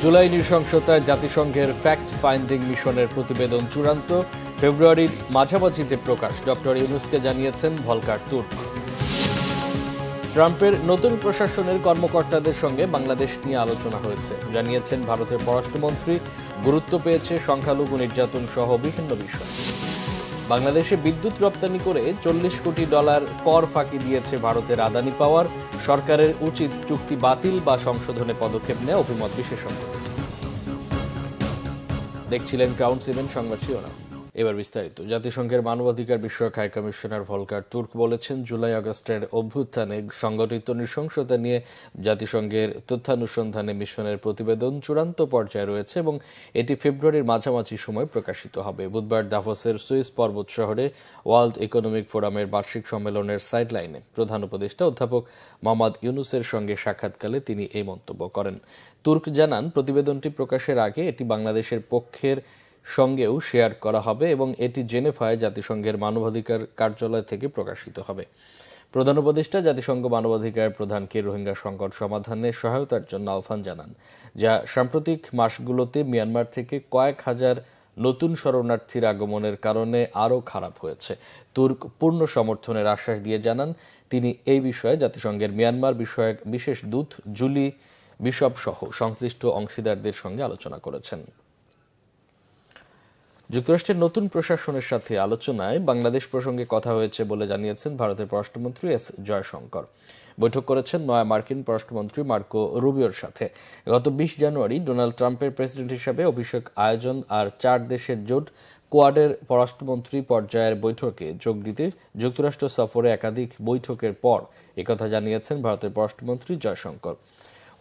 জুলাই নৃশংসতায় জাতিসংঘের fact finding মিশনের প্রতিবেদন চূড়ান্ত, ফেব্রুয়ারির মাঝামাঝিতে প্রকাশ, ডক্টর ইউনূসকে জানিয়েছেন ভলকার তুর্ক। ট্রাম্পের নতুন প্রশাসনের কর্মকর্তাদের সঙ্গে বাংলাদেশ নিয়ে আলোচনা হয়েছে, জানিয়েছেন ভারতের পররাষ্ট্রমন্ত্রী। গুরুত্ব পেয়েছে সংখ্যালঘু নির্যাতন সহ বিভিন্ন বিষয়। বাংলাদেশে বিদ্যুৎ রপ্তানি করে $40 কোটি কর ফাঁকি দিয়েছে ভারতের আদানি পাওয়ার। সরকারের উচিত চুক্তি বাতিল বা সংশোধনে পদক্ষেপ নেয়, অভিমত বিশেষজ্ঞদের। দেখছিলেন ক্রাউন 7 সংবাদ শিরোনাম। এবার বিস্তারিত। জাতিসংঘের মানবাধিকার বিষয়ক হাই কমিশনার ভলকার তুর্ক বলেছেন, জুলাই আগস্টের অভ্যুত্থানে সংগঠিত নৃশংসতা নিয়ে জাতিসংঘের তথ্যানুসন্ধানে মিশনের প্রতিবেদন চূড়ান্ত পর্যায়ে রয়েছে এবং এটি ফেব্রুয়ারির মাঝামাঝি সময় প্রকাশিত হবে। বুধবার দাভোসের সুইস পর্বত শহরে ওয়ার্ল্ড ইকোনমিক ফোরামের বার্ষিক সম্মেলনের সাইডলাইনে প্রধান উপদেষ্টা অধ্যাপক মোহাম্মদ ইউনূসের সঙ্গে সাক্ষাৎকালে তিনি এই মন্তব্য করেন। তুর্ক জানান, প্রতিবেদনটি প্রকাশের আগে এটি বাংলাদেশের পক্ষের সঙ্গেও শেয়ার করা হবে এবং এটি জেনেভায় জাতিসংঘের মানবাধিকার কার্যালয় থেকে প্রকাশিত হবে। প্রধান উপদেষ্টা জাতিসংঘ মানবাধিকার প্রধানকে রোহিঙ্গা সংকট সমাধানে সহায়তার জন্য আহ্বান জানান, যা সাম্প্রতিক মাসগুলোতে মিয়ানমার থেকে কয়েক হাজার নতুন শরণার্থীর আগমনের কারণে আরও খারাপ হয়েছে। তুর্ক পূর্ণ সমর্থনের আশ্বাস দিয়ে জানান, তিনি এই বিষয়ে জাতিসংঘের মিয়ানমার বিষয়ক বিশেষ দূত জুলি বিশপ সহ সংশ্লিষ্ট অংশীদারদের সঙ্গে আলোচনা করেছেন। যুক্তরাষ্ট্রের নতুন প্রশাসনের সাথে আলোচনায় বাংলাদেশ প্রসঙ্গে কথা হয়েছে বলে জানিয়েছেন ভারতের পররাষ্ট্রমন্ত্রী এস জয়শঙ্কর। বৈঠক করেছেন নয়া মার্কিন পররাষ্ট্রমন্ত্রী মার্কো রুবিওর সাথে। গত 20 জানুয়ারি ডোনাল্ড ট্রাম্পের প্রেসিডেন্ট হিসেবে অভিষেক আয়োজন আর 4 দেশের জোট কোয়াডের পররাষ্ট্রমন্ত্রী পর্যায়ের বৈঠকে যোগ দিতে যুক্তরাষ্ট্র সফরে একাধিক বৈঠকের পর একথা জানিয়েছেন ভারতের পররাষ্ট্রমন্ত্রী জয়শঙ্কর।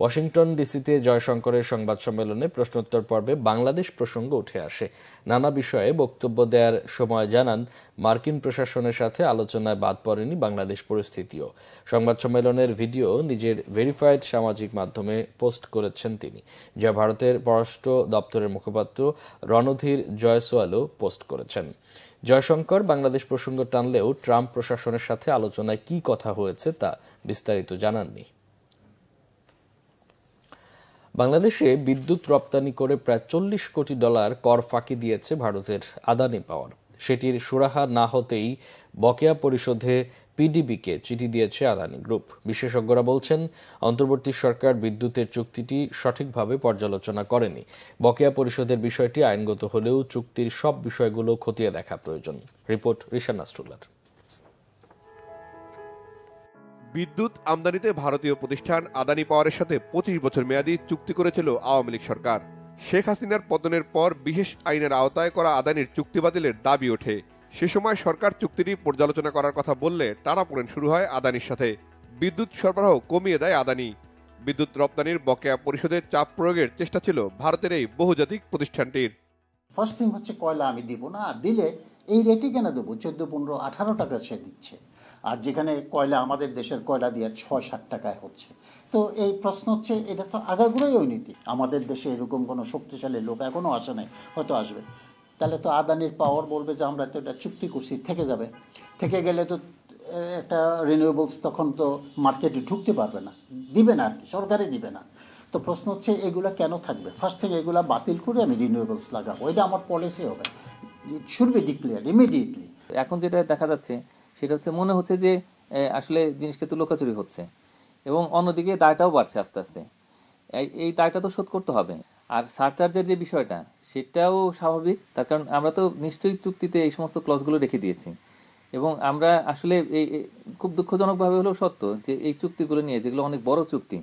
ওয়াশিংটন ডিসিতে জয়শঙ্করের সংবাদ সম্মেলনে প্রশ্নোত্তর পর্বে বাংলাদেশ প্রসঙ্গ উঠে আসে। নানা বিষয়ে বক্তব্য দেওয়ার সময় জানান, মার্কিন প্রশাসনের সাথে আলোচনায় বাদ পড়েনি বাংলাদেশ পরিস্থিতিও। সংবাদ সম্মেলনের ভিডিও নিজের ভেরিফাইড সামাজিক মাধ্যমে পোস্ট করেছেন তিনি, যা ভারতের পররাষ্ট্র দপ্তরের মুখপাত্র রণধীর জয়সওয়ালও পোস্ট করেছেন। জয়শঙ্কর বাংলাদেশ প্রসঙ্গ টানলেও ট্রাম্প প্রশাসনের সাথে আলোচনায় কী কথা হয়েছে তা বিস্তারিত জানাননি। বাংলাদেশে বিদ্যুৎ রপ্তানি করে প্রায় $40 কোটি কর ফাঁকি দিয়েছে ভারতের আদানি পাওয়ার। সেটির সুরাহা না হতেই বকেয়া পরিশোধে পিডিবিকে চিঠি দিয়েছে আদানি গ্রুপ। বিশেষজ্ঞরা বলছেন, অন্তর্বর্তী সরকার বিদ্যুতের চুক্তিটি সঠিকভাবে পর্যালোচনা করেনি। বকেয়া পরিশোধের বিষয়টি আইনগত হলেও চুক্তির সব বিষয়গুলো খতিয়ে দেখা প্রয়োজন। রিপোর্ট রিশান নাসরুল্লাহর। বিদ্যুৎ আমদানিতে ভারতীয় প্রতিষ্ঠান আদানি পাওয়ারের সাথে 25 বছর মেয়াদী চুক্তি করেছিল আওয়ামী লীগ সরকার। শেখ হাসিনার পতনের পর বিশেষ আইনের আওতায় করা আদানির চুক্তি বাতিলের দাবি ওঠে। সে সময় সরকার চুক্তিটি পর্যালোচনা করার কথা বললে টানাপোড়েন শুরু হয় আদানির সাথে। বিদ্যুৎ সরবরাহ কমিয়ে দেয় আদানি। বিদ্যুৎ রপ্তানির বকেয়া পরিশোধের চাপ প্রয়োগের চেষ্টা ছিল ভারতের এই বহুজাতিক প্রতিষ্ঠানটির। ফার্স্ট থিং হচ্ছে, কয়লা আমি দিব না, আর দিলে এই রেটে কেন দেবো? 14, 15, 18 টাকা সে দিচ্ছে। আর যেখানে কয়লা আমাদের দেশের কয়লা দিয়ে 6-7 টাকায় হচ্ছে। তো এই প্রশ্ন হচ্ছে, এটা তো আগাগোড়াই ওই নীতি। আমাদের দেশে এরকম কোনো শক্তিশালী লোক এখনও আসে নাই, হয়তো আসবে। তাহলে তো আদানির পাওয়ার বলবে যে আমরা তো এটা চুক্তি করছি, থেকে যাবে। থেকে গেলে তো একটা রিনিউয়েবলস তখন তো মার্কেটে ঢুকতে পারবে না, দিবে না আর কি, সরকারই দিবে না। তো প্রশ্ন হচ্ছে, এগুলা কেন থাকবে? ফার্স্ট থেকে এগুলা বাতিল করে আমি রিনিউয়েবলস লাগাবো, এটা আমার পলিসি হবে। It should be declared immediately. এখন যেটা দেখা যাচ্ছে সেটা হচ্ছে, মনে হচ্ছে যে আসলে জিনিসটা তো লুকাচুরি হচ্ছে এবং অন্যদিকে দায়টাও বাড়ছে আস্তে আস্তে। এই দায়টা তো শোধ করতে হবে। আর সারচার্জের যে বিষয়টা, সেটাও স্বাভাবিক, তার কারণ আমরা তো নিশ্চয়ই চুক্তিতে এই সমস্ত ক্লজগুলো রেখে দিয়েছি এবং আমরা আসলে এই খুব দুঃখজনকভাবে হলেও সত্য যে এই চুক্তিগুলো নিয়ে, যেগুলো অনেক বড় চুক্তি,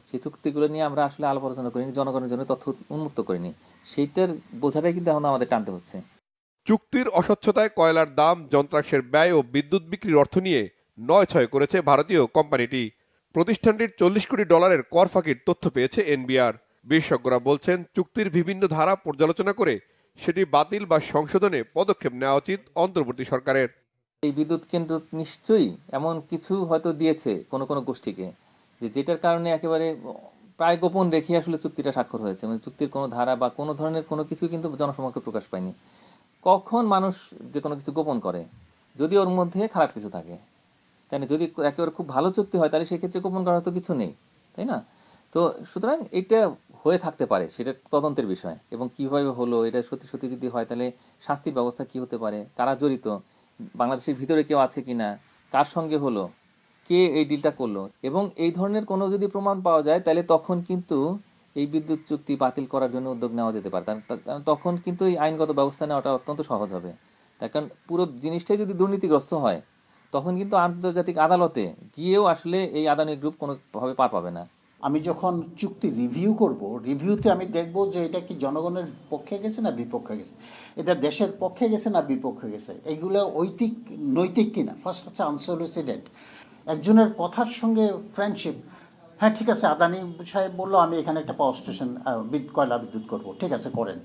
সেই চুক্তিগুলো নিয়ে আমরা আসলে আলাপ আলোচনা করিনি, জনগণের জন্য তথ্য উন্মুক্ত করিনি। সেইটার বোঝাটাই কিন্তু এখন আমাদের টানতে হচ্ছে। চুক্তির অস্বচ্ছতায় কয়লার দাম, যন্ত্রাংশের ব্যয় ও বিদ্যুৎ বিক্রির অর্থ নিয়ে 9-6 করেছে ভারতীয় কোম্পানিটি। প্রতিষ্ঠানটির $40 কোটি কর ফাঁকির তথ্য পেয়েছে এনবিআর। বিশেষজ্ঞরা বলছেন, চুক্তির বিভিন্ন ধারা পর্যালোচনা করে সেটি বাতিল বা সংশোধনে পদক্ষেপ নেওয়া উচিত অন্তর্বর্তী সরকারের। এই বিদ্যুৎ কেন্দ্র নিশ্চয়ই এমন কিছু হয়তো দিয়েছে কোনো কোনো গোষ্ঠীকে, যেটার কারণে একেবারে প্রায় গোপন রেখে আসলে চুক্তিটা স্বাক্ষর হয়েছে। মানে চুক্তির কোনো ধারা বা কোনো ধরনের কোনো কিছু কিন্তু জনসমক্ষে প্রকাশ পায়নি। কখন মানুষ যে কোনো কিছু গোপন করে, যদি ওর মধ্যে খারাপ কিছু থাকে, তাই না? যদি একেবারে খুব ভালো চুক্তি হয়, তাহলে সেক্ষেত্রে গোপন করার তো কিছু নেই, তাই না? তো সুতরাং এটা হয়ে থাকতে পারে সেটা তদন্তের বিষয়, এবং কিভাবে হলো এটা সত্যি সত্যি যদি হয় তাহলে শাস্তির ব্যবস্থা কি হতে পারে, কারা জড়িত, বাংলাদেশের ভিতরে কেউ আছে কিনা, কার সঙ্গে হলো, কে এই ডিলটা করলো, এবং এই ধরনের কোনো যদি প্রমাণ পাওয়া যায় তাহলে তখন কিন্তু এই বিদ্যুৎ চুক্তি বাতিল করার জন্য উদ্যোগ নেওয়া যেতে পারে। কারণ তখন কিন্তু এই আইনগত ব্যবস্থা নেওয়াটা অত্যন্ত সহজ হবে। তার কারণ পুরো জিনিসটাই যদি দুর্নীতিগ্রস্ত হয় তখন কিন্তু আন্তর্জাতিক আদালতে গিয়েও আসলে এই আদানি গ্রুপ কোনোভাবে পার পাবে না। আমি যখন চুক্তি রিভিউ করব, রিভিউতে আমি দেখব যে এটা কি জনগণের পক্ষে গেছে না বিপক্ষে গেছে, এটা দেশের পক্ষে গেছে না বিপক্ষে গেছে, এগুলো নৈতিক কিনা। ফার্স্ট হচ্ছে আনসলিসিটেড, একজনের কথার সঙ্গে ফ্রেন্ডশিপ। হ্যাঁ ঠিক আছে, আদানি সাহেব বললো আমি এখানে একটা পাওয়ার স্টেশন কয়লা বিদ্যুৎ করব, ঠিক আছে করেন,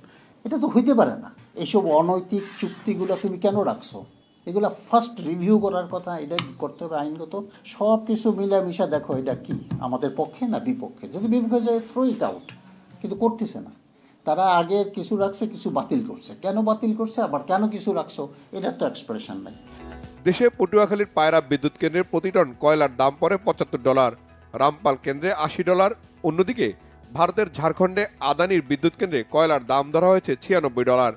এটা তো হইতে পারে না। এইসব অনৈতিক চুক্তিগুলো তুমি কেন রাখছো? এগুলো ফার্স্ট রিভিউ করার কথা, এটা করতে হবে আইনগত। সব কিছু মিলামিশা দেখো এটা কি আমাদের পক্ষে না বিপক্ষে। যদি বিপক্ষে যায় থ্রো ইট আউট, কিন্তু করতেছে না। তারা আগে কিছু রাখছে, কিছু বাতিল করছে। কেন বাতিল করছে, আবার কেন কিছু রাখছো, এটার তো এক্সপ্রেশন নাই। দেশে পটুয়াখালীর পায়রা বিদ্যুৎ কেন্দ্রের প্রতি টন কয়লার দাম পড়ে $75, রামপাল কেন্দ্রে $80। অন্যদিকে ভারতের ঝাড়খণ্ডে আদানির বিদ্যুৎ কেন্দ্রে কয়লার দাম ধরা হয়েছে $96।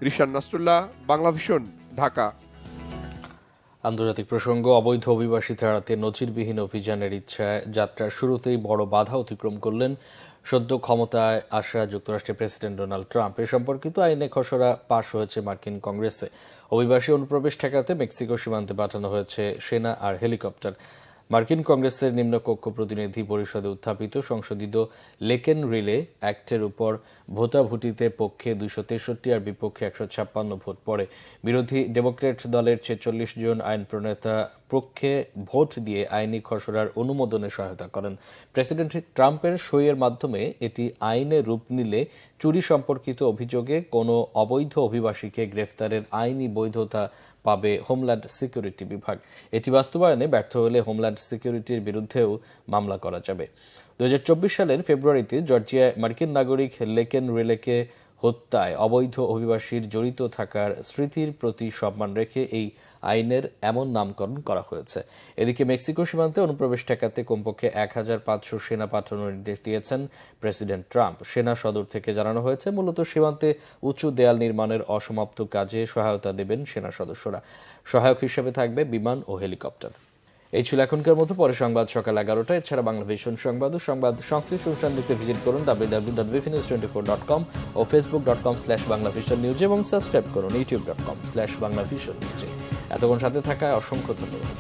রিশান নাসরুল্লাহ, বাংলা ভিশন, ঢাকা। আন্তর্জাতিক প্রসঙ্গ, অবৈধ অভিবাসী তাড়াতে নজিরবিহীন অভিযানের ইচ্ছায় যাত্রার শুরুতেই বড় বাধা অতিক্রম করলেন সদ্য ক্ষমতায় আসা যুক্তরাষ্ট্রের প্রেসিডেন্ট ডোনাল্ড ট্রাম্প। এ সম্পর্কিত আইনে খসড়া পাশ হয়েছে মার্কিন কংগ্রেসে। অভিবাসী অনুপ্রবেশ ঠেকাতে মেক্সিকো সীমান্তে পাঠানো হয়েছে সেনা আর হেলিকপ্টার। মার্কিন কংগ্রেসের নিম্নকক্ষ প্রতিনিধি পরিষদে উত্থাপিত সংশোধিত লেকেন রিলে অ্যাক্টের উপর ভোটাভুটিতে পক্ষে 263 আর বিপক্ষে 156 ভোট পড়ে। বিরোধী ডেমোক্র্যাট দলের 46 জন আইন প্রণেতা পক্ষে ভোট দিয়ে আইনি খসড়ার অনুমোদনে সহায়তা করেন। প্রেসিডেন্ট ট্রাম্পের সইয়ের মাধ্যমে এটি আইনে রূপ নিলে চুরি সম্পর্কিত অভিযোগে কোনো অবৈধ অভিবাসীকে গ্রেফতারের আইনি বৈধতা পাবে হোমল্যান্ড সিকিউরিটি বিভাগ। এটি বাস্তবায়নে ব্যর্থ হলে হোমল্যান্ড সিকিউরিটির বিরুদ্ধেও মামলা করা যাবে। 2024 সালের ফেব্রুয়ারিতে জর্জিয়ায় মার্কিন নাগরিক লেকেন রিলেকে হত্যায় অবৈধ অভিবাসীর জড়িত থাকার স্মৃতির প্রতি সম্মান রেখে এই আইনের এমন নামকরণ করা হয়েছে। এদিকে মেক্সিকো সীমান্তে অনুপ্রবেশ ঠেকাতে কমপক্ষে 1500 সেনা পাঠানোর নির্দেশ দিয়েছেন প্রেসিডেন্ট ট্রাম্প। সেনা সদর থেকে জানানো হয়েছে মূলত সীমান্তে উঁচু দেয়াল নির্মাণের অসমাপ্ত কাজে সহায়তা দেবেন সেনা সদস্যরা। সহায়ক হিসেবে থাকবে বিমান ও হেলিকপ্টার। এই ছিল এখনকার মতো। পরে সংবাদ সকাল 11টায়। এছাড়া বাংলা ভিশন সংবাদ ও সংবাদ সংশ্লিষ্ট অনুষ্ঠান দেখতে ভিজিট করুন www.bfnews24.com ও facebook.com/banglavisionnews এবং সাবস্ক্রাইব করুন youtube.com/banglavisionnews। এতক্ষণ সাথে থাকায় অসংখ্য ধন্যবাদ।